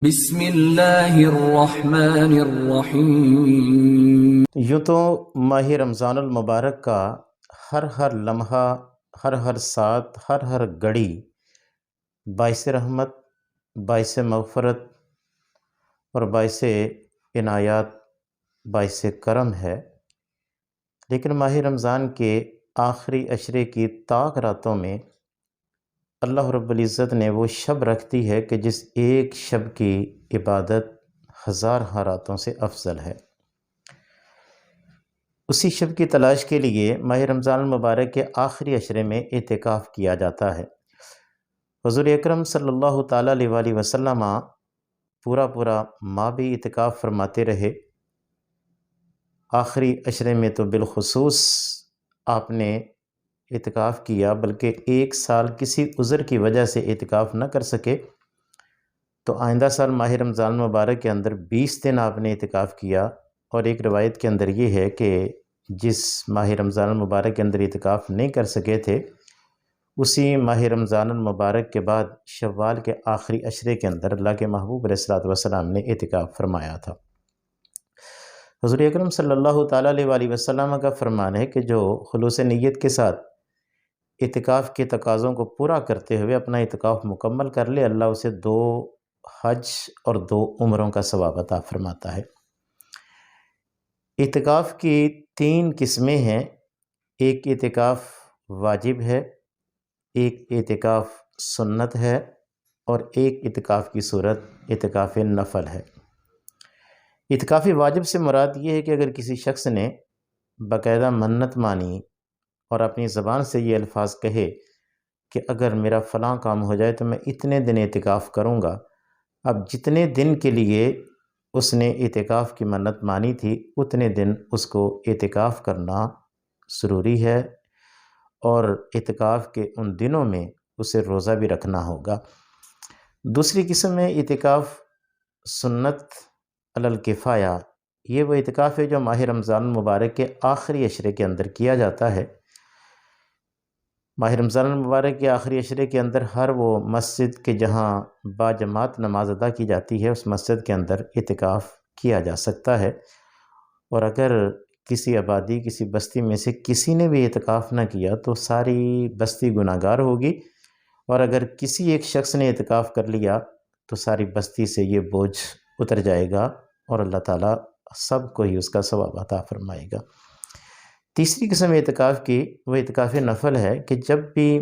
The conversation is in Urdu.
بسم اللہ الرحمن الرحیم۔ یوں تو ماہ رمضان المبارک کا ہر لمحہ، ہر ساتھ، ہر گھڑی باعث رحمت، باعث مغفرت اور باعث عنایات، باعث کرم ہے۔ لیکن ماہ رمضان کے آخری عشرے کی طاق راتوں میں اللہ رب العزت نے وہ شب رکھ دی ہے کہ جس ایک شب کی عبادت ہزار راتوں سے افضل ہے۔ اسی شب کی تلاش کے لیے ماہ رمضان المبارک کے آخری عشرے میں اعتکاف کیا جاتا ہے۔ حضور اکرم صلی اللہ تعالیٰ علیہ وسلم پورا ماہ بھی اعتکاف فرماتے رہے۔ آخری عشرے میں تو بالخصوص آپ نے اعتکاف کیا، بلکہ ایک سال کسی عذر کی وجہ سے اعتکاف نہ کر سکے تو آئندہ سال ماہ رمضان المبارک کے اندر 20 دن آپ نے اعتکاف کیا۔ اور ایک روایت کے اندر یہ ہے کہ جس ماہ رمضان المبارک کے اندر اعتکاف نہیں کر سکے تھے، اسی ماہ رمضان المبارک کے بعد شوال کے آخری عشرے کے اندر اللہ کے محبوب علیہ الصلوۃ والسلام نے اعتکاف فرمایا تھا۔ حضور اکرم صلی اللہ تعالیٰ علیہ وسلم کا فرمان ہے کہ جو خلوص نیت کے ساتھ اعتکاف کے تقاضوں کو پورا کرتے ہوئے اپنا اعتکاف مکمل کر لے، اللہ اسے 2 حج اور 2 عمروں کا ثواب عطا فرماتا ہے۔ اعتکاف کی 3 قسمیں ہیں۔ ایک اعتکاف واجب ہے، ایک اعتکاف سنت ہے، اور ایک اعتکاف کی صورت اعتکاف نفل ہے۔ اعتکاف واجب سے مراد یہ ہے کہ اگر کسی شخص نے باقاعدہ منت مانی اور اپنی زبان سے یہ الفاظ کہے کہ اگر میرا فلاں کام ہو جائے تو میں اتنے دن اعتکاف کروں گا، اب جتنے دن کے لیے اس نے اعتکاف کی منت مانی تھی اتنے دن اس کو اعتکاف کرنا ضروری ہے، اور اعتکاف کے ان دنوں میں اسے روزہ بھی رکھنا ہوگا۔ دوسری قسم ہے اعتکاف سنت علی الکفایہ۔ یہ وہ اعتکاف ہے جو ماہ رمضان المبارک کے آخری عشرے کے اندر کیا جاتا ہے۔ ماہ رمضان المبارک کے آخری عشرے کے اندر ہر وہ مسجد کے جہاں باجماعت نماز ادا کی جاتی ہے اس مسجد کے اندر اعتکاف کیا جا سکتا ہے، اور اگر کسی آبادی، کسی بستی میں سے کسی نے بھی اعتکاف نہ کیا تو ساری بستی گناہگار ہوگی، اور اگر کسی ایک شخص نے اعتکاف کر لیا تو ساری بستی سے یہ بوجھ اتر جائے گا اور اللہ تعالیٰ سب کو ہی اس کا ثواب عطا فرمائے گا۔ تیسری قسم اعتکاف کی وہ اعتکاف نفل ہے کہ جب بھی